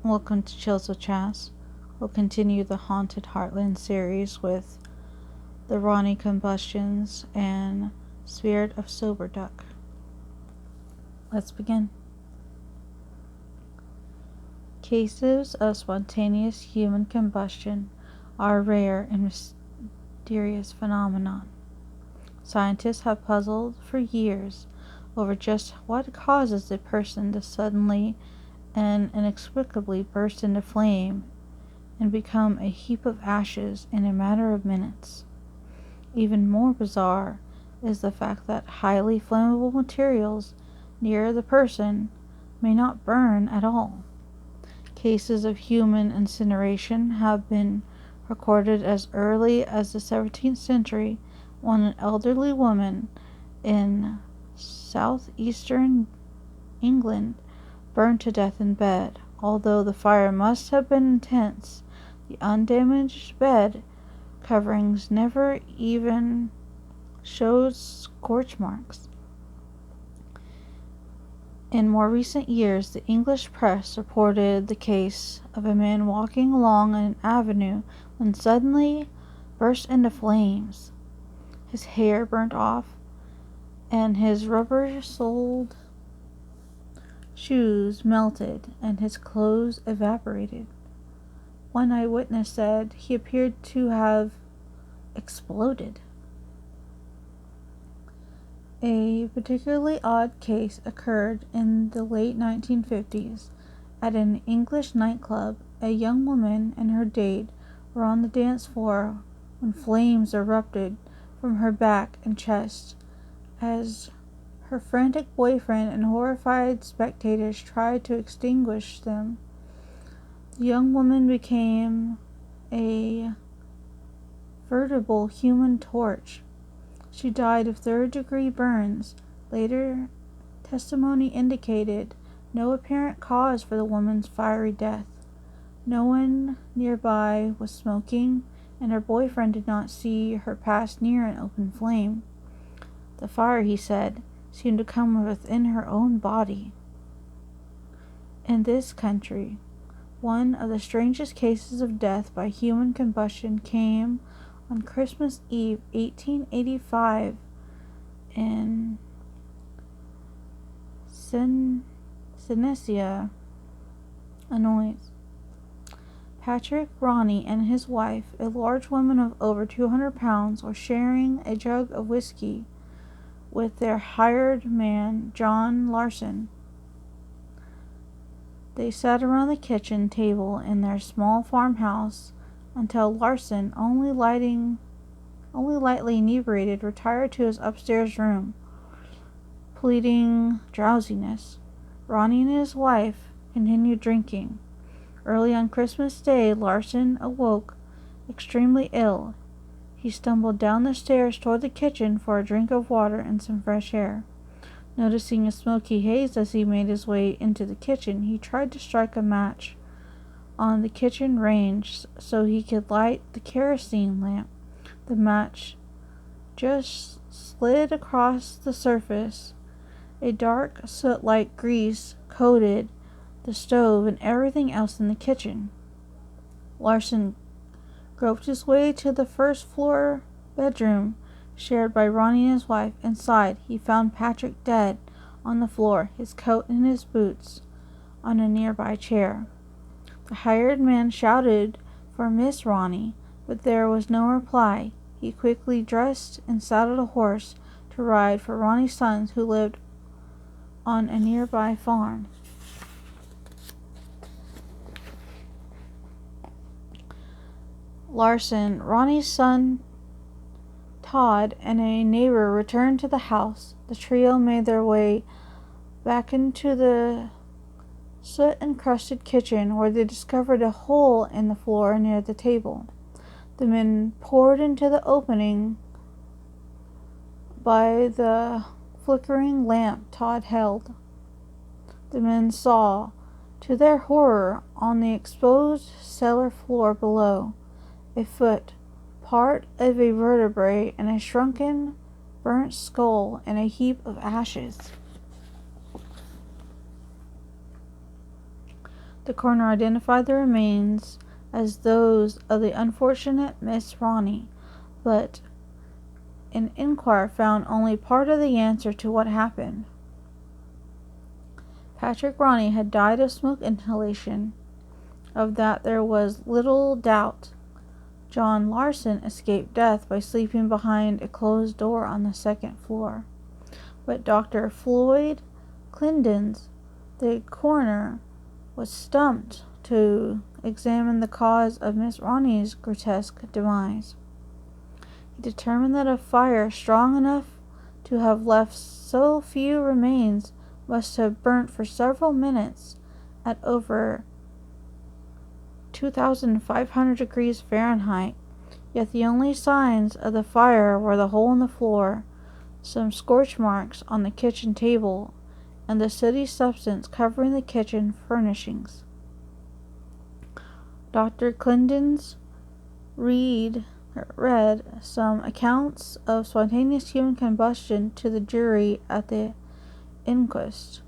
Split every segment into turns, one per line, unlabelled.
Welcome to Chills with Chas. We'll continue the Haunted Heartland series with the Rooney Combustions and Spirit of Sober Duck. Let's begin. Cases of spontaneous human combustion are a rare and mysterious phenomenon. Scientists have puzzled for years over just what causes a person to suddenly and inexplicably burst into flame and become a heap of ashes in a matter of minutes. Even more bizarre is the fact that highly flammable materials near the person may not burn at all. Cases of human incineration have been recorded as early as the 17th century when an elderly woman in southeastern England burned to death in bed. Although the fire must have been intense, the undamaged bed coverings never even showed scorch marks. In more recent years, the English press reported the case of a man walking along an avenue when suddenly burst into flames. His hair burnt off, and his rubber-soled shoes melted, and his clothes evaporated. One eyewitness said he appeared to have exploded. A particularly odd case occurred in the late 1950s. At an English nightclub, a young woman and her date were on the dance floor when flames erupted from her back and chest as her frantic boyfriend and horrified spectators tried to extinguish them. The young woman became a veritable human torch. She died of third-degree burns. Later testimony indicated no apparent cause for the woman's fiery death. No one nearby was smoking, and her boyfriend did not see her pass near an open flame. The fire, he said, seemed to come within her own body. In this country, one of the strangest cases of death by human combustion came on Christmas Eve, 1885, in Senecia, Illinois. Patrick Rooney and his wife, a large woman of over 200 pounds, were sharing a jug of whiskey with their hired man, John Larson. They sat around the kitchen table in their small farmhouse until Larson, only lightly inebriated, retired to his upstairs room, pleading drowsiness. Rooney and his wife continued drinking. Early on Christmas Day, Larson awoke extremely ill. He stumbled down the stairs toward the kitchen for a drink of water and some fresh air. Noticing a smoky haze as he made his way into the kitchen, he tried to strike a match on the kitchen range so he could light the kerosene lamp. The match just slid across the surface. A dark soot-like grease coated the stove and everything else in the kitchen. Larson groped his way to the first-floor bedroom shared by Rooney and his wife. Inside, he found Patrick dead on the floor, his coat and his boots on a nearby chair. The hired man shouted for Miss Rooney, but there was no reply. He quickly dressed and saddled a horse to ride for Rooney's sons, who lived on a nearby farm. Larson, Rooney's son Todd, and a neighbor returned to the house. The trio made their way back into the soot-encrusted kitchen, where they discovered a hole in the floor near the table. The men poured into the opening by the flickering lamp Todd held. The men saw, to their horror, on the exposed cellar floor below, a foot, part of a vertebrae, and a shrunken, burnt skull in a heap of ashes. The coroner identified the remains as those of the unfortunate Miss Rooney, but an inquiry found only part of the answer to what happened. Patrick Rooney had died of smoke inhalation. Of that there was little doubt. John Larson escaped death by sleeping behind a closed door on the second floor. But Dr. Floyd Clindens, the coroner, was stumped to examine the cause of Miss Rooney's grotesque demise. He determined that a fire strong enough to have left so few remains must have burnt for several minutes at over 2,500 degrees Fahrenheit, yet the only signs of the fire were the hole in the floor, some scorch marks on the kitchen table, and the sooty substance covering the kitchen furnishings. Dr. Clindens read some accounts of spontaneous human combustion to the jury at the inquest,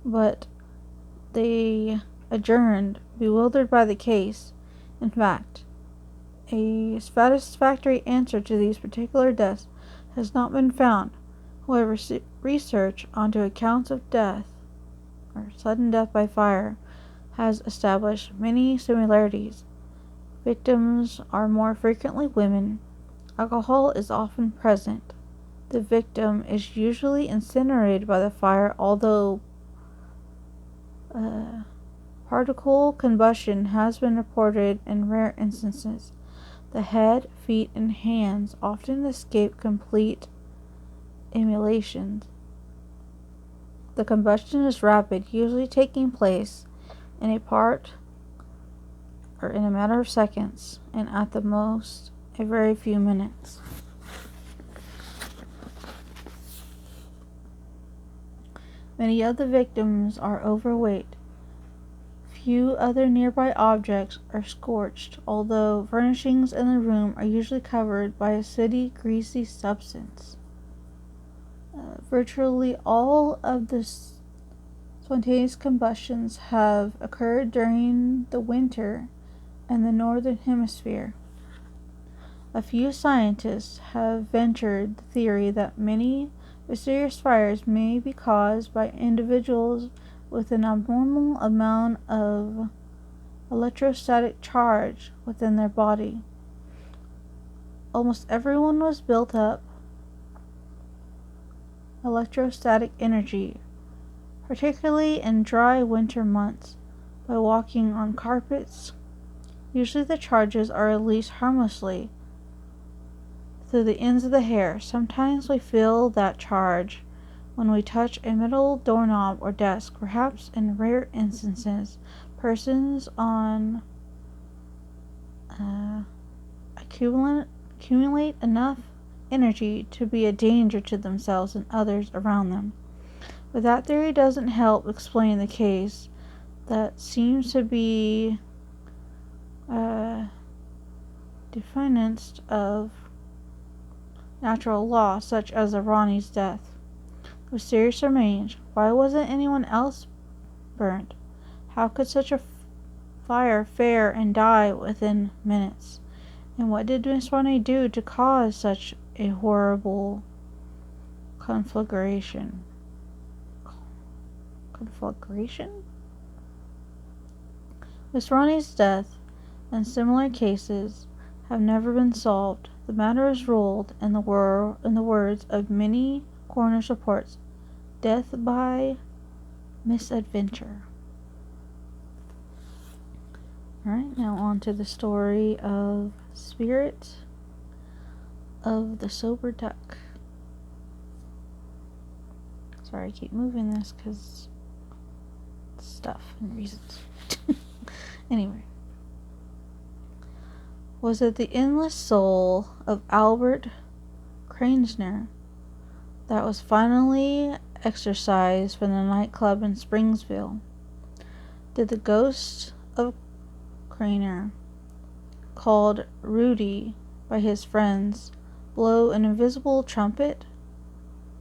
but they adjourned, bewildered by the case. In fact, a satisfactory answer to these particular deaths has not been found. However, research onto accounts of death, or sudden death by fire, has established many similarities. Victims are more frequently women. Alcohol is often present. The victim is usually incinerated by the fire, although particle combustion has been reported in rare instances. The head, feet, and hands often escape complete immolations. The combustion is rapid, usually taking place in a matter of seconds, and at the most a very few minutes. Many of the victims are overweight. Few other nearby objects are scorched, although furnishings in the room are usually covered by a sooty, greasy substance. Virtually all of the spontaneous combustions have occurred during the winter in the northern hemisphere. A few scientists have ventured the theory that many mysterious fires may be caused by individuals with an abnormal amount of electrostatic charge within their body. Almost everyone was built up electrostatic energy, particularly in dry winter months, by walking on carpets. Usually the charges are released harmlessly through the ends of the hair. Sometimes we feel that charge when we touch a metal doorknob or desk. Perhaps in rare instances, persons on accumulate enough energy to be a danger to themselves and others around them. But that theory doesn't help explain the case that seems to be defiance of natural law, such as the Rooney's death. The mysterious remains. Why wasn't anyone else burnt? How could such a fire fare and die within minutes? And what did Miss Rooney do to cause such a horrible conflagration? Miss Rooney's death and similar cases have never been solved. The matter is ruled, in the words of many coroner's reports, death by misadventure. Alright, now on to the story of Spirit of the Sober Duck. Sorry, I keep moving this because stuff and reasons. Anyway. Was it the endless soul of Albert Kransner that was finally exorcised from the nightclub in Springsville? Did the ghost of Kraner, called Rudy by his friends, blow an invisible trumpet?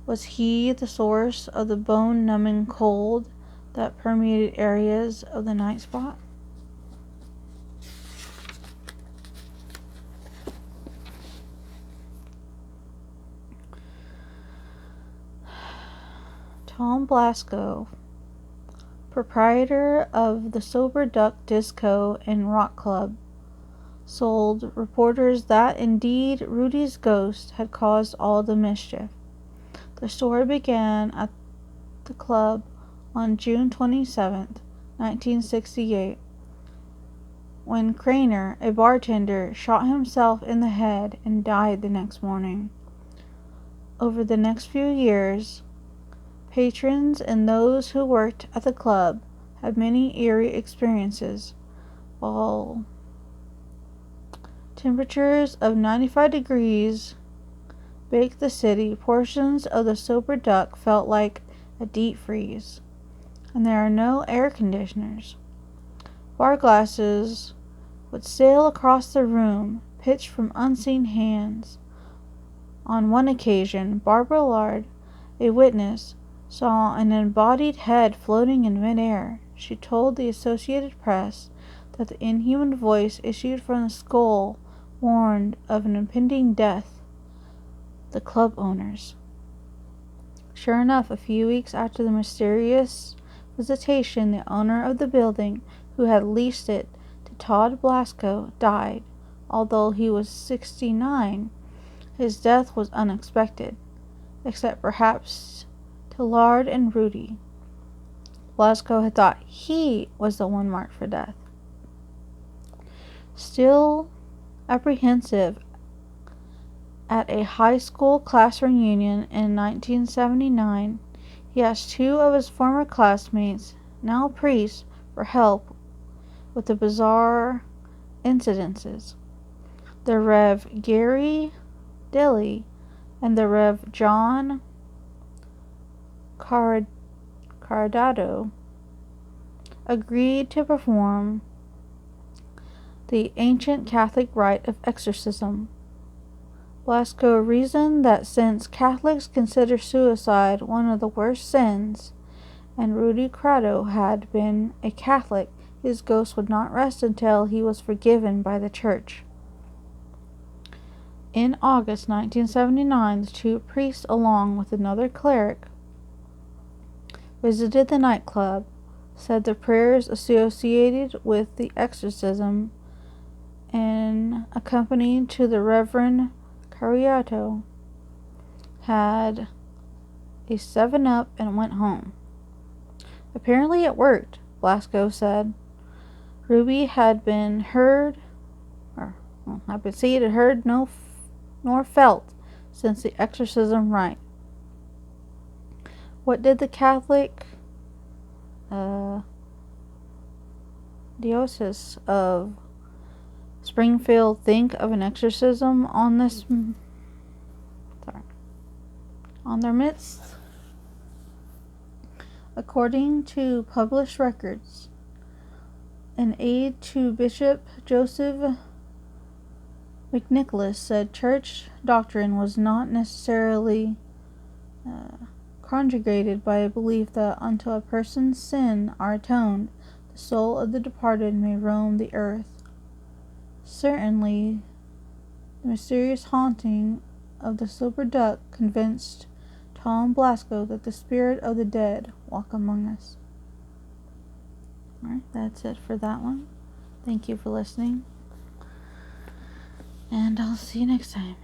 Was he the source of the bone-numbing cold that permeated areas of the night spot. Tom Blasco, proprietor of the Sober Duck Disco and Rock Club, told reporters that indeed Rudy's ghost had caused all the mischief. The story began at the club on June 27, 1968, when Craner, a bartender, shot himself in the head and died the next morning. Over the next few years, patrons and those who worked at the club had many eerie experiences. While temperatures of 95 degrees baked the city, portions of the Sober Duck felt like a deep freeze, and there are no air conditioners. Bar glasses would sail across the room, pitched from unseen hands. On one occasion, Barbara Lard, a witness, saw an embodied head floating in midair. She told the Associated Press that the inhuman voice issued from the skull warned of an impending death. The club owners. Sure enough, a few weeks after the mysterious visitation, the owner of the building, who had leased it to Todd Blasco, died. Although he was 69, his death was unexpected, except perhaps to Lard and Rudy. Blasco had thought he was the one marked for death. Still apprehensive, at a high school class reunion in 1979, he asked two of his former classmates, now priests, for help with the bizarre incidences. The Rev. Gary Dilly and the Rev. John Cardado agreed to perform the ancient Catholic rite of exorcism. Blasco reasoned that since Catholics consider suicide one of the worst sins, and Rudy Crado had been a Catholic, his ghost would not rest until he was forgiven by the Church. In August 1979, the two priests, along with another cleric, visited the nightclub, said the prayers associated with the exorcism, and accompanied to the Reverend Cariato, had a 7-Up and went home. Apparently it worked, Blasco said. Ruby had been seen, heard, nor felt since the exorcism rite. What did the Catholic diocese of Springfield think of an exorcism on their midst? According to published records, an aide to Bishop Joseph McNicholas said church doctrine was not necessarily conjugated by a belief that until a person's sins are atoned, the soul of the departed may roam the earth. Certainly, the mysterious haunting of the Sober Duck convinced Tom Blasco that the spirit of the dead walk among us. Alright, that's it for that one. Thank you for listening, and I'll see you next time.